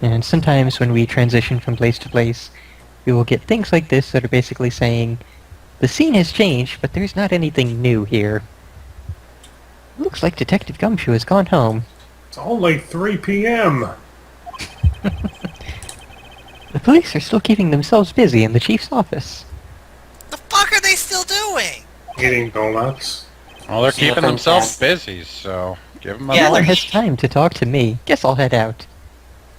And sometimes when we transition from place to place, we will get things like this that are basically saying, the scene has changed, but there's not anything new here. Looks like Detective Gumshoe has gone home. It's only 3 p.m. The police are still keeping themselves busy in the chief's office. The fuck are they still doing? Eating donuts. Well, they're keeping Nothing themselves fast. busy, so give them a Yeah, No one moment. has time to talk to me. Guess I'll head out.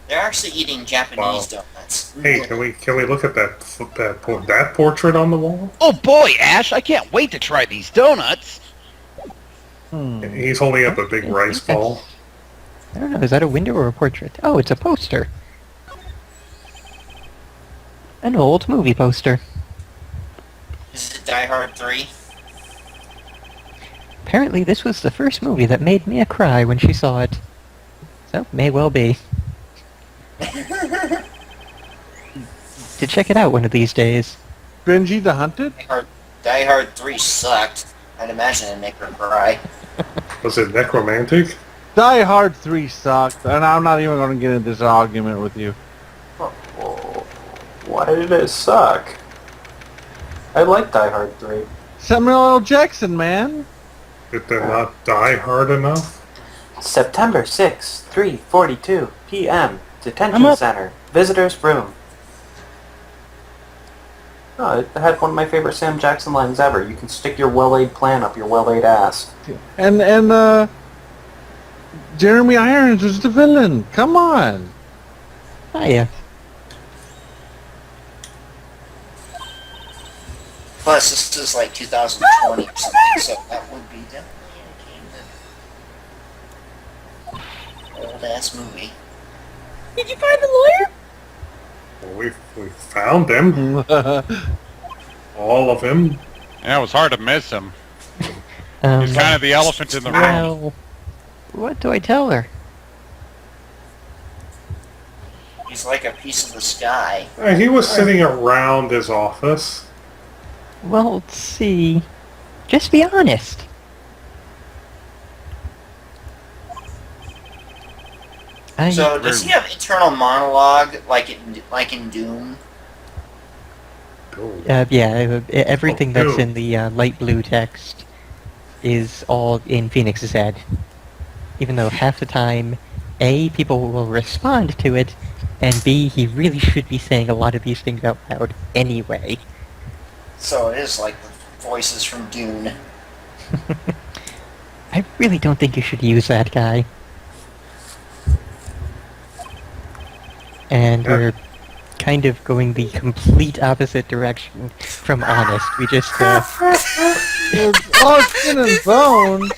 They're actually eating Japanese donuts. Hey, can we look at that portrait on the wall? Oh boy, Ash, I can't wait to try these donuts. He's holding up a big rice ball. I don't know, is that a window or a portrait? Oh, it's a poster. An old movie poster. Is it Die Hard 3? Apparently this was the first movie that made Mia cry when she saw it. So, may well be. To check it out one of these days. Benji the Hunted? Die Hard 3 sucked. I'd imagine it'd make her cry. Was it necromantic? Die Hard 3 sucked, and I'm not even going to get into this argument with you. Why did it suck? I like Die Hard 3. Samuel L. Jackson, man. Did they not die hard enough? September 6, 3:42 p.m. Detention I'm up. Center. Visitor's room. Oh, it had one of my favorite Sam Jackson lines ever. You can stick your well-laid plan up your well-laid ass. And Jeremy Irons was the villain. Come on. Ah, yeah. Plus, this is like 2020 or something, so that would be definitely an old-ass movie. Did you find the lawyer? Well, we found him. All of him. Yeah, it was hard to miss him. Um, He's kind of the elephant in the room. well, what do I tell her? He's like a piece of the sky. He was sitting around his office. Well, let's see. Just be honest. So, does he have internal monologue like in Doom? Yeah, everything Oh, that's ew. in the light blue text is all in Phoenix's head. Even though half the time, A, people will respond to it, and B, he really should be saying a lot of these things out loud anyway. So it is like the voices from Dune. I really don't think you should use that guy. And Yeah. we're kind of going the complete opposite direction from honest. We just, It's all skin and bones.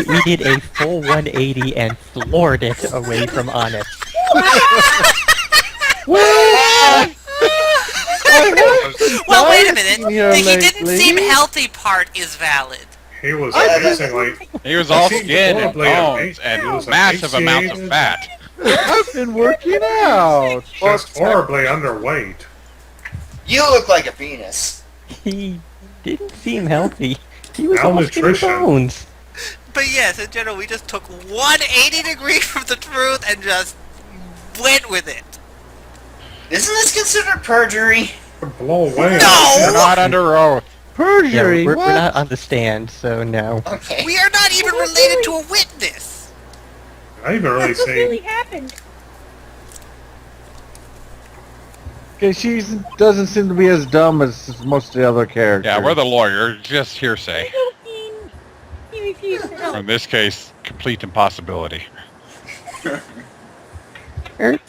we did a full 180 and floored it away from honest. Well, wait a minute. Here The he didn't lately. seem healthy part is valid. He was amazingly. He was all He skin and horribly bones emaciated. and He was massive amounts of emaciated. fat. I've been working out. Just horribly underweight. You look like a penis. He didn't seem healthy. He was all skin and Malnutrition. bones. But yes, in general, we just took 180 degrees from the truth and just went with it. Isn't this considered perjury? Blow away. No! You're not under oath. Yeah, Perjury. we're what? not on the stand, so no. Okay. We are not even related to a witness. I even really That's what really say. happened. Okay, she doesn't seem to be as dumb as most of the other characters. Yeah, we're the lawyer. Just hearsay. I don't mean he refused to help. In this case, complete impossibility.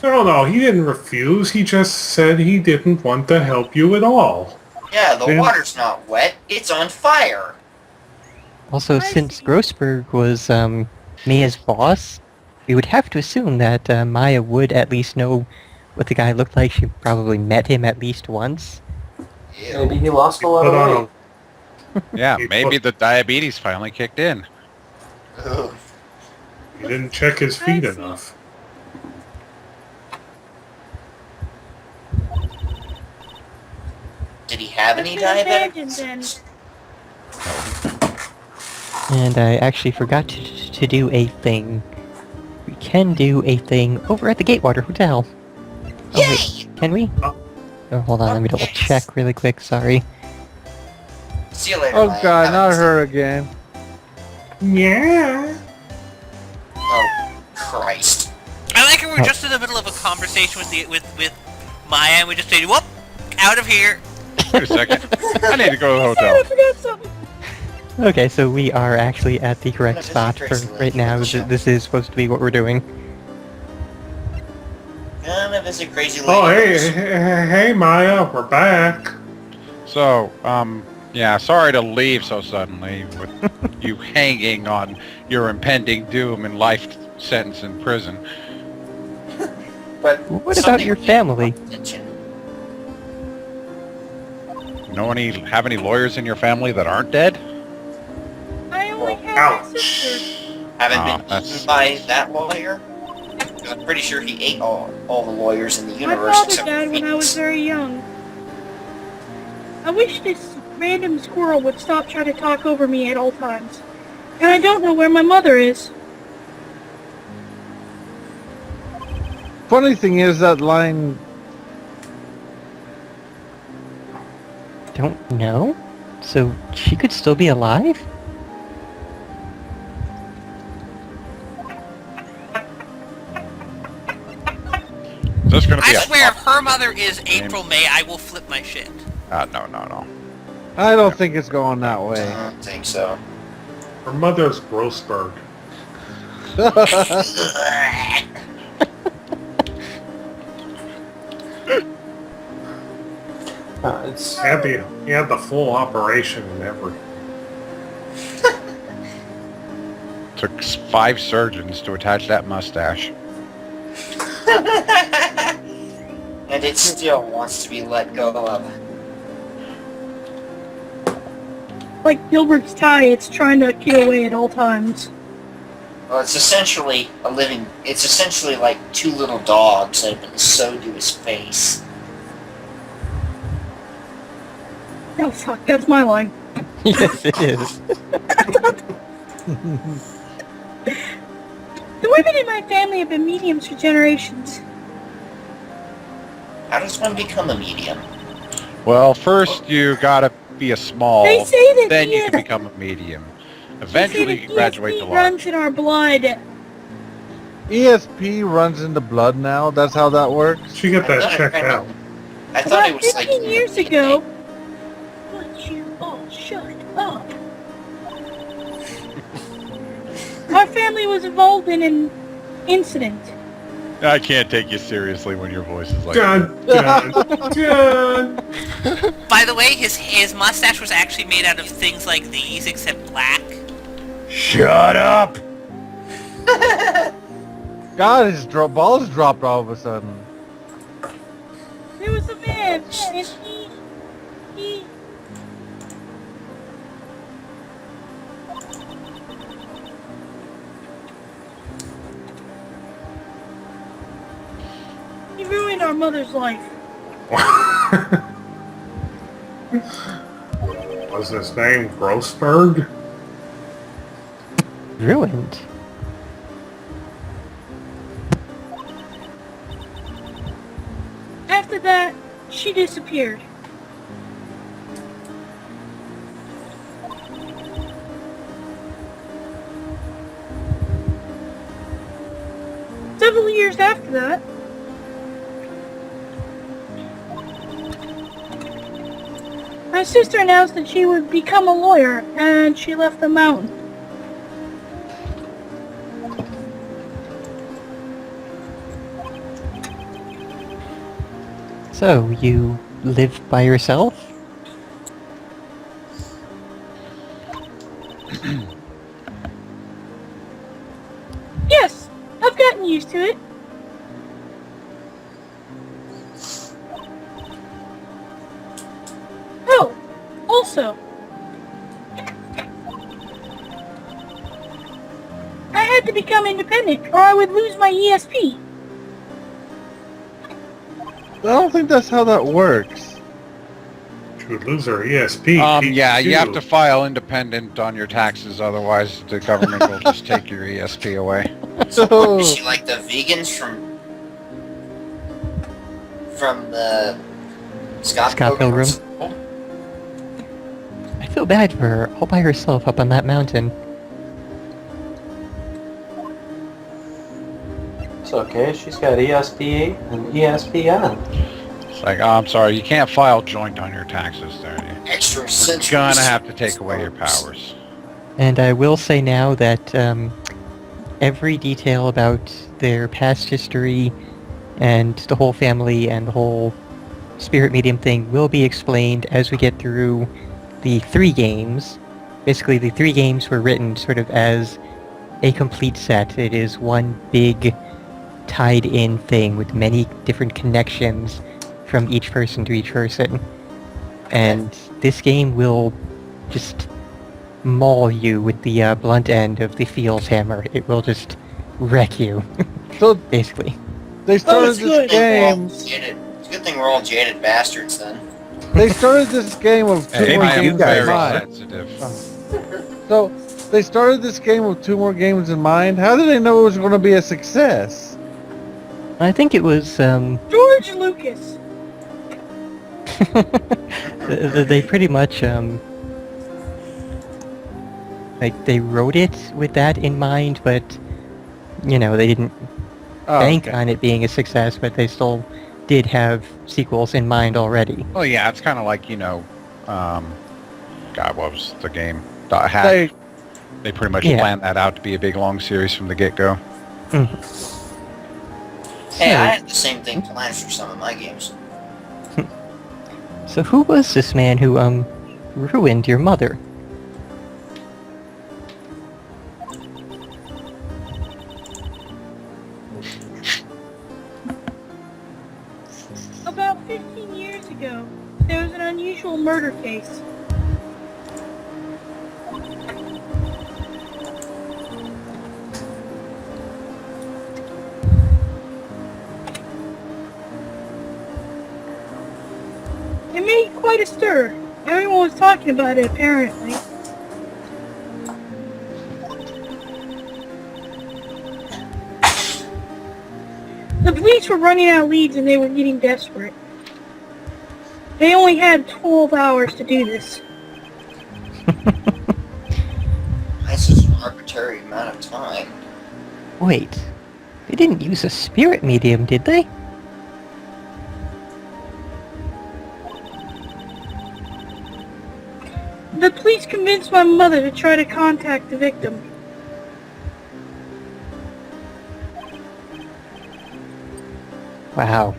No, he didn't refuse. He just said he didn't want to help you at all. Yeah, the Yeah. water's not wet. It's on fire. Also, since Grossberg was Mia's boss, we would have to assume that Maya would at least know what the guy looked like. She probably met him at least once. Maybe he lost a lot Put of on weight. Yeah, He maybe put- the diabetes finally kicked in. Ugh. He didn't check his feet enough. Did he have any I can imagine diabetic? then. And I actually forgot to do a thing. We can do a thing over at the Gatewater Hotel. Oh, wait, can we? Oh, hold on, let me double Yes. check really quick, sorry. See you later, Oh Maya. god, Have a not nice her day. again. Yeah. Oh, Christ. I like it. We're just in the middle of a conversation with Maya, and we just say, "Whoop, out of here." Wait a second. I need to go to the I hotel. forgot something. Okay, so we are actually at the correct This is spot for Chris right now. Lake, This is supposed to be what we're doing. Gonna visit Crazy Lady. Oh, hey, Maya, we're back. So, yeah, sorry to leave so suddenly with you hanging on your impending doom and life sentence in prison. But What about something your we family? need to mention. Have any lawyers in your family that aren't dead? I only have my sister. Ouch. Haven't Ah, been that's- eaten by that lawyer? 'Cause I'm pretty sure he ate all the lawyers in the My universe father except died for when I was Phoenix. very young. I wish this random squirrel would stop trying to talk over me at all times. And I don't know where my mother is. Funny thing is that line. Don't know? So she could still be alive? Is this going to I be swear, if her mother is April May, I will flip my shit. No. I don't think it's going that I way. don't think so. Her mother's Grossberg. It's He had the full operation and everything. Took 5 surgeons to attach that mustache. And it still wants to be let go of. Like Gilbert's tie, it's trying to get away at all times. Well, it's essentially it's essentially like 2 little dogs that have been sewed to his face. Oh fuck, that's my line. Yes, it is. The women in my family have been mediums for generations. How does one become a medium? Well, first you gotta be a small, They say that then you the, can become a medium. they say Eventually that you graduate to ESP large. runs in our blood. ESP runs in the blood now. That's how that works. She got I that thought it checked kinda- out. I thought it About was like 15 in the years beginning. ago. Would you all shut up? Our family was involved in an incident. I can't take you seriously when your voice is like Dun, dun, dun. By the way, his mustache was actually made out of things like these, except black. Shut up! God, his balls dropped all of a sudden. There was a man, and he ruined our mother's life. Was his name Grossberg? Ruined. After that, she disappeared. Several years after that, my sister announced that she would become a lawyer, and she left the mountain. So, you live by yourself? Yes, I've gotten used to it. Oh, also, I had to become independent or I would lose my ESP. I don't think that's how that works. She would lose her ESP. Yeah, you have to Too. file independent on your taxes, otherwise the government will just take your ESP away. So, is she like the vegans from... from the Scott Pilgrim. I feel bad for her, all by herself up on that mountain. It's okay. She's got ESP and ESPN. It's like, oh, I'm sorry, you can't file joint on your taxes there. Extra You're centuries. gonna have to take away your powers. And I will say now that every detail about their past history and the whole family and the whole spirit medium thing will be explained as we get through the 3 games. Basically, the 3 games were written sort of as a complete set. It is one big tied-in thing with many different connections from each person to each person. And this game will just maul you with the blunt end of the Feels hammer. It will just wreck you, So basically. they started it's this good. game. It's a good thing we're all jaded bastards then. They started this game with 2 Hey, more I am games in very mind. sensitive. So they started this game with 2 more games in mind. How did they know it was going to be a success? I think it was, George Lucas. they pretty much, like, they wrote it with that in mind, but, you know, they didn't Oh, bank okay. on it being a success, but they still did have sequels in mind already. Well, yeah, it's kind of like, you know, God, what was the game? Hack. They pretty much Yeah. planned that out to be a big, long series from the get-go. Hey, I had the same thing planned for some of my games. So who was this man who, ruined your mother? About 15 years ago, there was an unusual murder case. It made quite a stir. Everyone was talking about it, apparently. The police were running out of leads and they were getting desperate. They only had 12 hours to do this. That's just an arbitrary amount of time. Wait, they didn't use a spirit medium, did they? The police convinced my mother to try to contact the victim. Wow.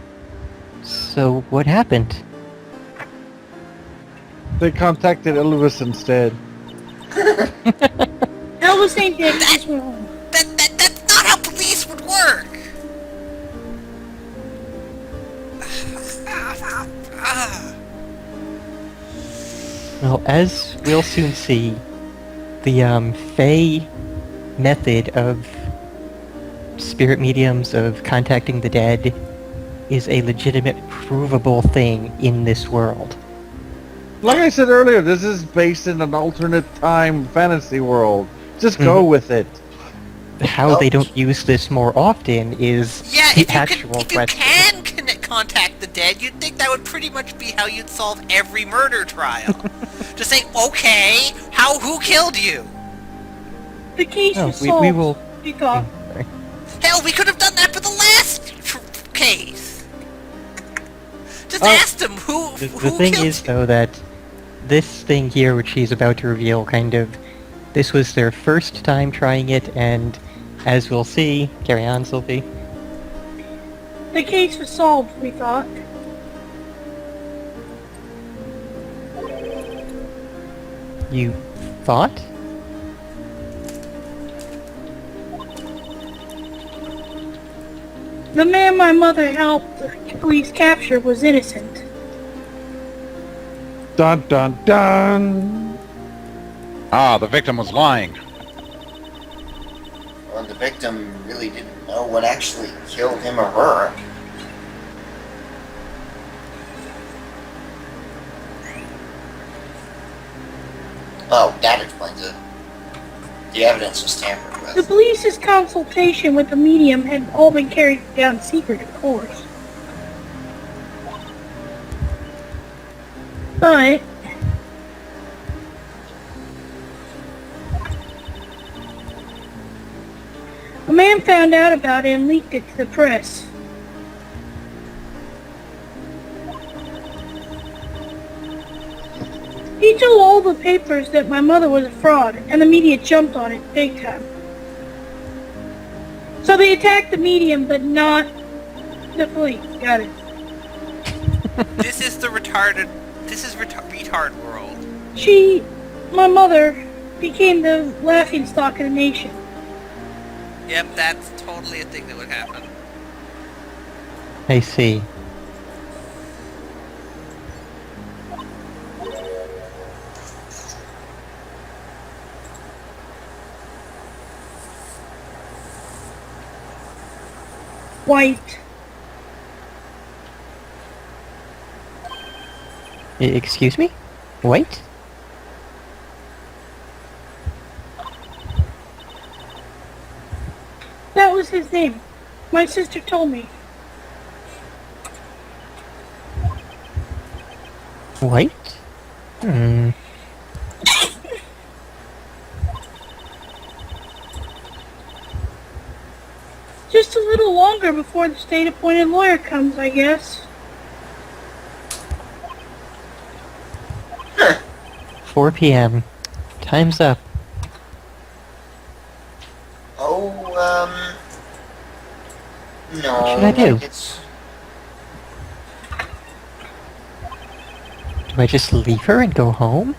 So what happened? They contacted Elvis instead. Elvis ain't dead, he just went home. That's not how police would work. Well, as we'll soon see, the Fey method of spirit mediums of contacting the dead is a legitimate, provable thing in this world. Like I said earlier, this is based in an alternate time fantasy world. Just go with it. How they don't use this more often is Yeah, the if you actual question. can contact the dead, you'd think that would pretty much be how you'd solve every murder trial. Just say, okay, who killed you? The case No, was we solved, will... we thought. Sorry. Hell, we could have done that for the last case. Just ask them who The who thing killed is, you. though, that this thing here, which she's about to reveal, kind of... This was their first time trying it, and as we'll see... Carry on, Sylvie. The case was solved, we thought. You thought? The man my mother helped the police capture was innocent. Dun dun dun. Ah, the victim was lying. Or the victim really didn't know what actually killed him or her. Oh, that explains it. The evidence was tampered The with. police's consultation with the medium had all been carried down secret, of course. But a man found out about it and leaked it to the press. He told all the papers that my mother was a fraud, and the media jumped on it big time. So they attacked the medium, but not the police. Got it. This is the retarded. This is retard world. My mother, became the laughingstock of the nation. Yep, that's totally a thing that would happen. I see. White. Excuse me? Wait? That was his name. My sister told me. Wait? Hmm. Just a little longer before the state-appointed lawyer comes, I guess. 4 p.m. Time's up. Oh, no. What should I do? like it's... Do I just leave her and go home?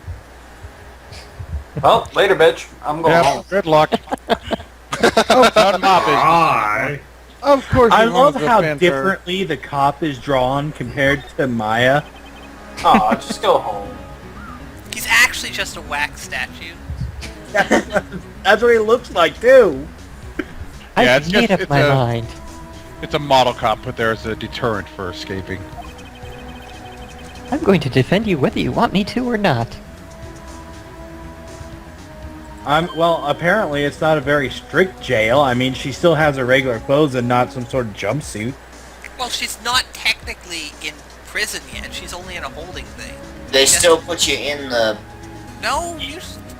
Well, later, bitch. I'm going Yep, home. good luck. Not my business. Why? Of course. I you love want to how defend her. differently the cop is drawn compared to Maya. Aw, just go home. He's actually just a wax statue. That's what he looks like too. Yeah, I've it's made just- up my mind. It's a model cop, but there's a deterrent for escaping. I'm going to defend you whether you want me to or not. Well, apparently it's not a very strict jail. I mean, she still has her regular clothes and not some sort of jumpsuit. Well, she's not technically in prison yet. She's only in a holding thing. They still put you in the... No,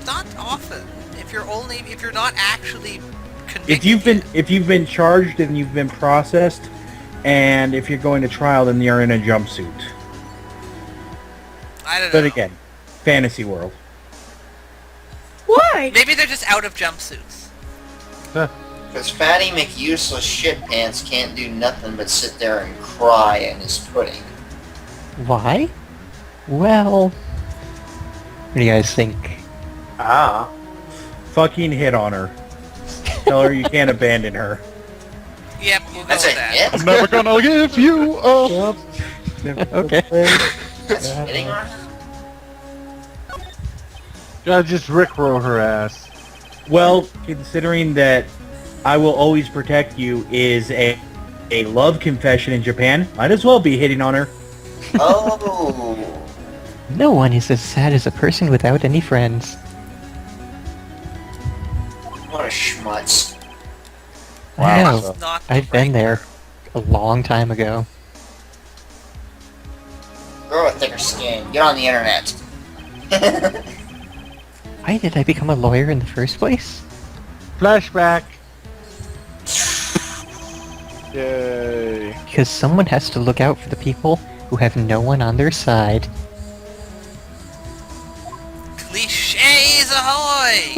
not often. If you're not actually convicted. If you've been charged and you've been processed, and if you're going to trial, then you're in a jumpsuit. I don't know. But again, fantasy world. Why? Maybe they're just out of jumpsuits. Because Fatty McUseless Shitpants can't do nothing but sit there and cry in his pudding. Why? Well... What do you guys think? Ah. Fucking hit on her. Tell her you can't abandon her. Yep, we'll go That's with a that. hit? I'm never gonna give you up. Okay. That's hitting on her? Gotta just rickroll her ass. Well, considering that I will always protect you is a love confession in Japan, might as well be hitting on her. Oh. No one is as sad as a person without any friends. What a schmutz. I know. It's not I've been there a long time ago. Grow a thicker skin. Get on the internet. Why did I become a lawyer in the first place? Flashback. Yay. Because someone has to look out for the people who have no one on their side. Clichés ahoy!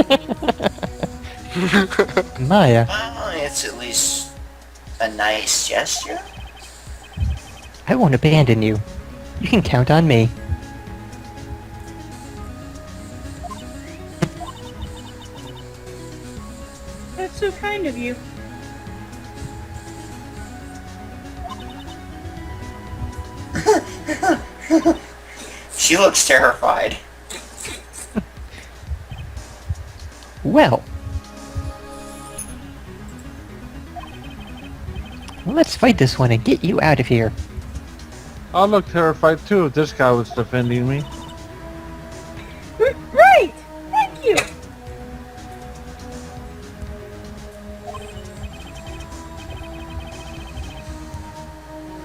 Maya, Well, it's at least a nice gesture. I won't abandon you. You can count on me. That's so kind of you. She looks terrified. Well. Let's fight this one and get you out of here. I'll look terrified too if this guy was defending me. Right! Thank you!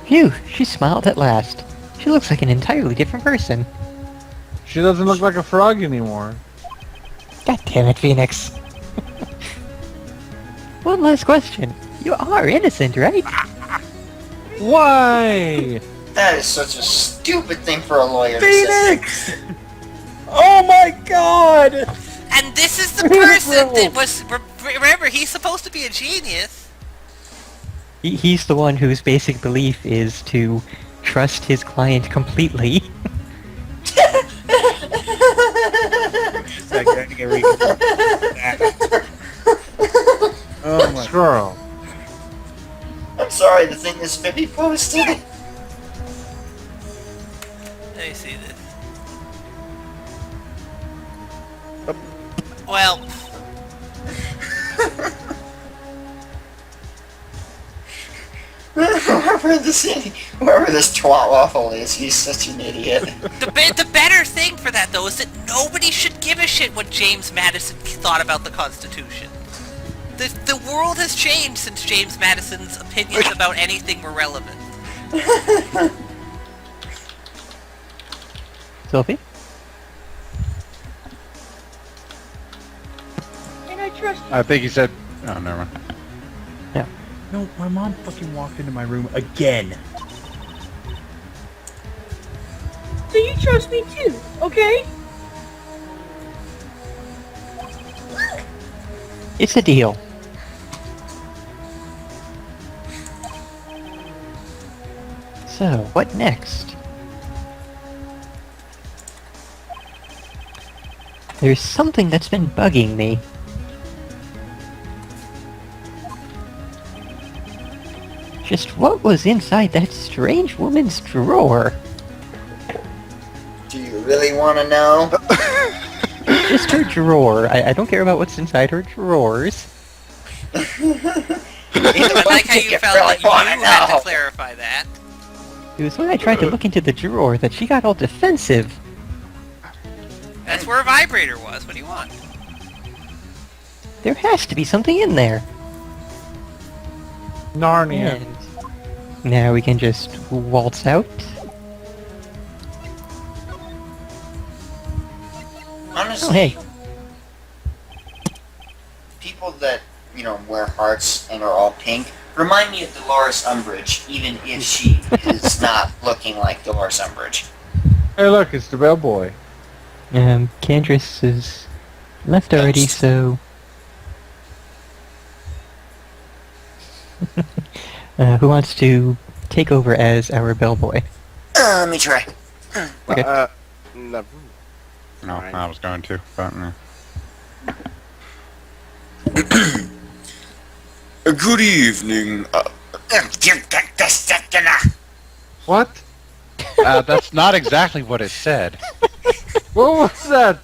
Phew, she smiled at last. She looks like an entirely different person. She doesn't look like a frog anymore. God damn it, Phoenix. One last question. You are innocent, right? Why? That is such a stupid thing for a lawyer to say. Phoenix! Oh my god! And this is the person that was... Remember, he's supposed to be a genius. He's the one whose basic belief is to trust his client completely. Oh my Squirrel. I'm sorry, the thing is 50 posted. Let me see this. Well... Whoever this twat waffle is, he's such an idiot. The better thing for that, though, is that nobody should give a shit what James Madison thought about the Constitution. The world has changed since James Madison's opinions about anything were relevant. Sophie? And I trust you. I think he said... Oh, never mind. No, my mom fucking walked into my room again. So you trust me too, okay? It's a deal. So, what next? There's something that's been bugging me. Just what was inside that strange woman's drawer? Do you really want to know? Just her drawer. I don't care about what's inside her drawers. I like how you felt like you had to clarify that. It was when I tried to look into the drawer that she got all defensive. That's where a vibrator was. What do you want? There has to be something in there. Narnia. And now we can just waltz out. Honestly, Oh, hey. people that, wear hearts and are all pink remind me of Dolores Umbridge, even if she is not looking like Dolores Umbridge. Hey, look, it's the bellboy. Candace is left already, so... who wants to take over as our bellboy? Let me try. Okay. No. No, I was going to, but no. Good evening. What? That's not exactly what it said. What was that?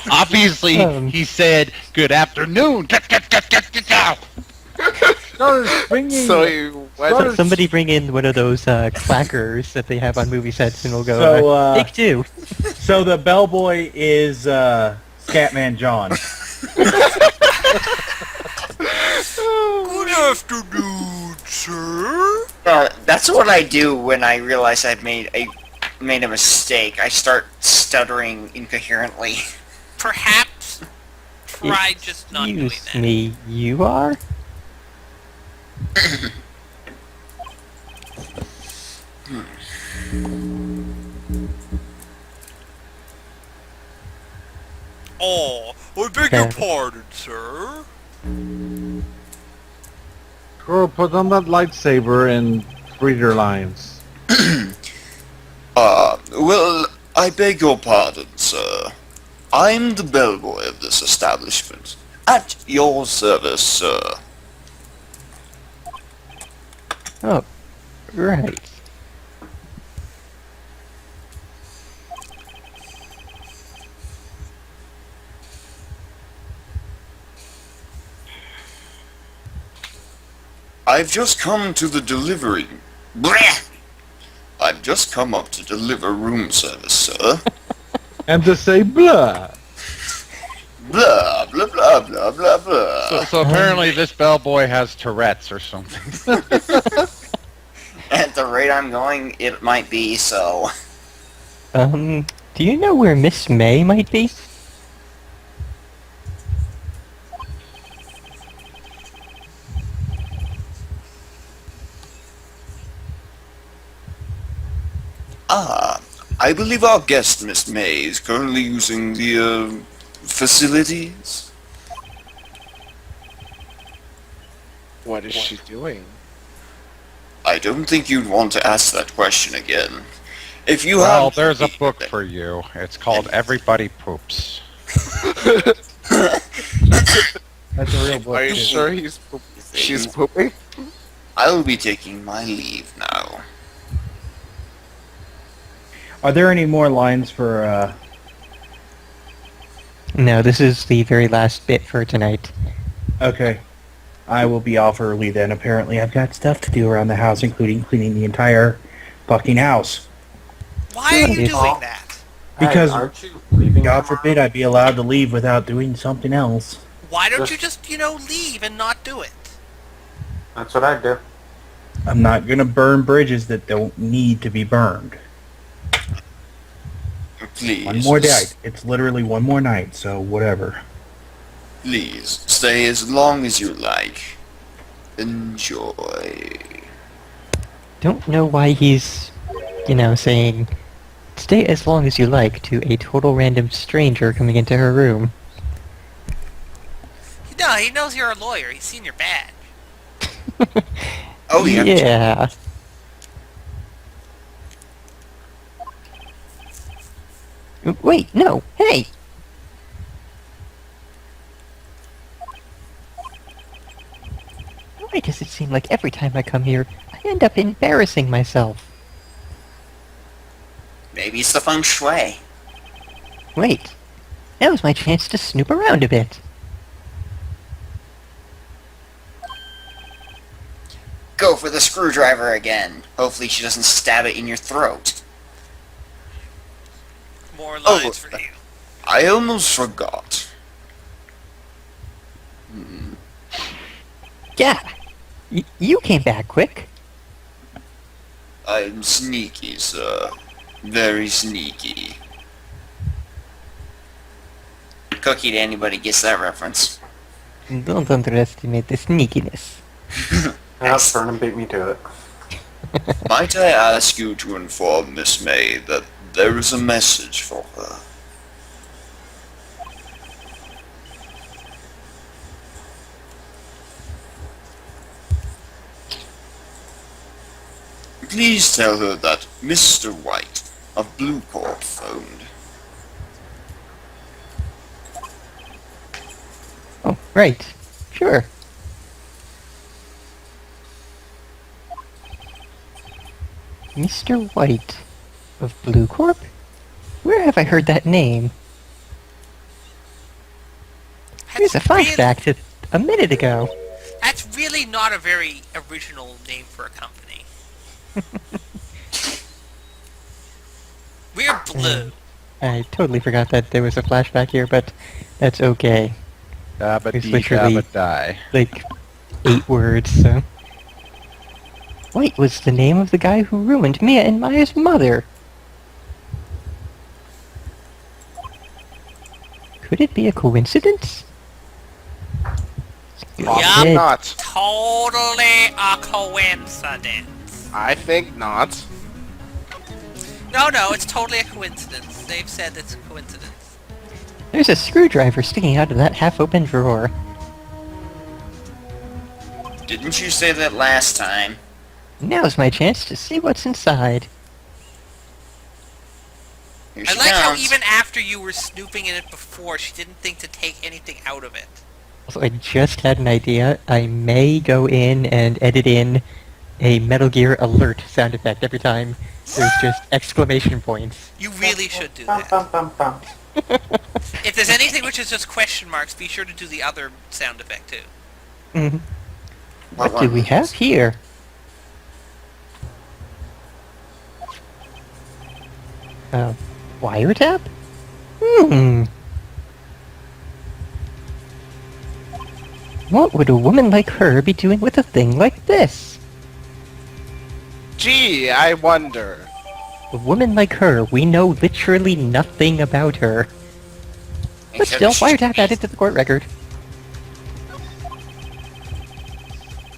Obviously, he said, "Good afternoon." Get out. Started swinging. Somebody bring in one of those clackers that they have on movie sets, and we'll go. So, take two. So the bellboy is Scatman John. Good afternoon, sir. That's what I do when I realize I've made a mistake. I start stuttering incoherently. Perhaps try just not doing Excuse that. me, you are? Oh, I beg your pardon, sir. Girl, put on that lightsaber and read your lines. Well, I beg your pardon, sir. I'm the bellboy of this establishment. At your service, sir. Oh, right. I've just come to the delivery. Bleh! I've just come up to deliver room service, sir. And to say blah. Blah, blah, blah, blah, blah, blah. So apparently this bellboy has Tourette's or something. At the rate I'm going, it might be so. Do you know where Miss May might be? Ah, I believe our guest, Miss May, is currently using the, facilities. What is she doing? I don't think you'd want to ask that question again. If you Well, have... there's a book for you. It's called Everybody Poops. That's a real book. Are you too. sure she's pooping? I'll be taking my leave now. Are there any more lines for, No, this is the very last bit for tonight. Okay. I will be off early then. Apparently I've got stuff to do around the house, including cleaning the entire fucking house. Why are you Yes. doing that? Because, Hey, aren't you leaving God tomorrow? forbid, I'd be allowed to leave without doing something else. Why don't you just, leave and not do it? That's what I'd do. I'm not gonna burn bridges that don't need to be burned. Please. One more day. It's literally one more night, so whatever. Please, stay as long as you like. Enjoy. Don't know why he's, saying, stay as long as you like to a total random stranger coming into her room. No, he knows you're a lawyer. He's seen your badge. Oh, yeah. Yeah. Wait, no, hey! Why does it seem like every time I come here, I end up embarrassing myself? Maybe it's the feng shui. Wait, now's my chance to snoop around a bit. Go for the screwdriver again. Hopefully she doesn't stab it in your throat. More lines for you. I almost forgot. Yeah, you came back quick. I'm sneaky, sir. Very sneaky. Cookie to anybody gets that reference. Don't underestimate the sneakiness. Yeah, Vernon beat me to it. Might I ask you to inform Miss May that there is a message for her? Please tell her that Mr. White of Blue Corp phoned. Oh, right. Sure. Mr. White of Blue Corp? Where have I heard that name? Here's a flashback to a minute ago. That's really not a very original name for a company. We're blue. I totally forgot that there was a flashback here, but that's okay. Dabba It's dee literally- dabba die. Like, 8 words, so... White was the name of the guy who ruined Mia and Maya's mother. Could it be a coincidence? Probably Yup. not. Totally a coincidence. I think not. No, it's totally a coincidence. They've said it's a coincidence. There's a screwdriver sticking out of that half-open drawer. Didn't you say that last time? Now's my chance to see what's inside. Here I she like how comes. even after you were snooping in it before, she didn't think to take anything out of it. Also, I just had an idea. I may go in and edit in a Metal Gear alert sound effect every time there's just exclamation points. You really should do Bum, that. bum, bum, bum. If there's anything which is just question marks, be sure to do the other sound effect too. Mhm. What What do one we was have this? here? Wiretap? What would a woman like her be doing with a thing like this? Gee, I wonder. A woman like her, we know literally nothing about her. But Except still, she's- wiretap added to the court record.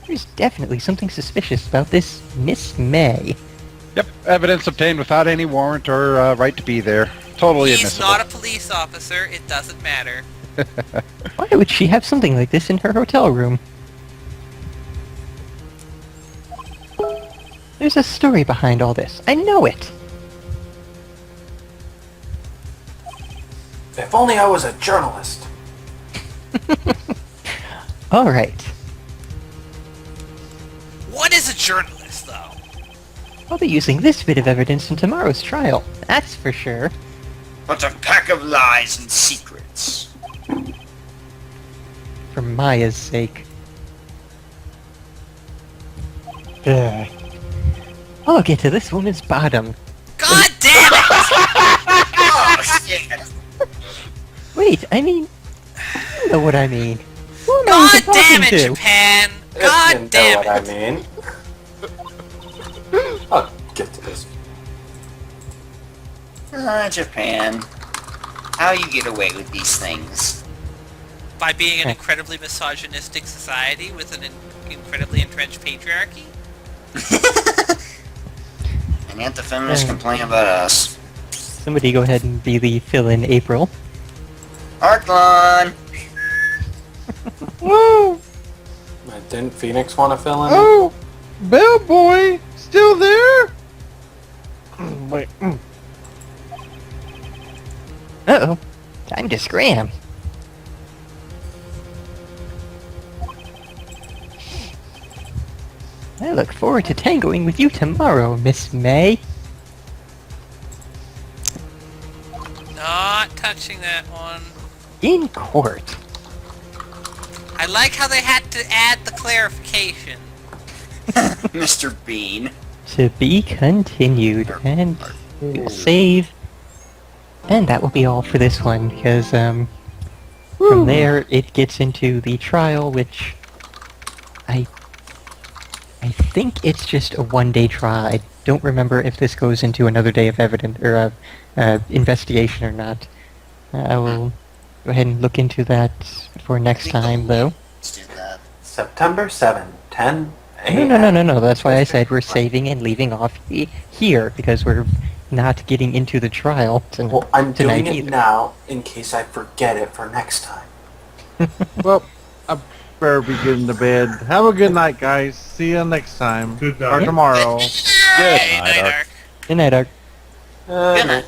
There's definitely something suspicious about this Miss May. Yep, evidence obtained without any warrant or right to be there. Totally He's admissible. not a police officer. It doesn't matter. Why would she have something like this in her hotel room? There's a story behind all this. I know it! If only I was a journalist. Alright. What is a journalist, though? I'll be using this bit of evidence in tomorrow's trial. That's for sure. But a pack of lies and secrets. For Maya's sake. Ugh. I'll get to this woman's bottom. God damn it! Oh, shit. Wait, I mean... You know what I mean. Who am I God even damn it, talking to? Japan! If God you know damn what it! I mean. I'll get to this. Japan. How you get away with these things? By being an incredibly misogynistic society with an incredibly entrenched patriarchy? And yet the feminists complain about us. Somebody go ahead and be the fill-in April. Arklon! Woo! Didn't Phoenix want to fill in? Oh! Bellboy! Still there? Wait. Uh-oh. Time to scram. I look forward to tangoing with you tomorrow, Miss May. Not touching that one. In court. I like how they had to add the clarification. Mr. Bean. To be continued, and we'll save. And that will be all for this one, because, from there, it gets into the trial, which I think it's just a one-day trial. I don't remember if this goes into another day of evidence, or, investigation or not. I will go ahead and look into that for next time, though. Let's do that. September 7, 10 a.m. No. That's why I said we're saving and leaving off here, because we're not getting into the trial Well, I'm tonight doing it either. now in case I forget it for next time. Well, I better be getting to bed. Have a good night, guys. See you next time. Good Or night. tomorrow. Hey, night, Ark. Good night, Ark. Good Good night.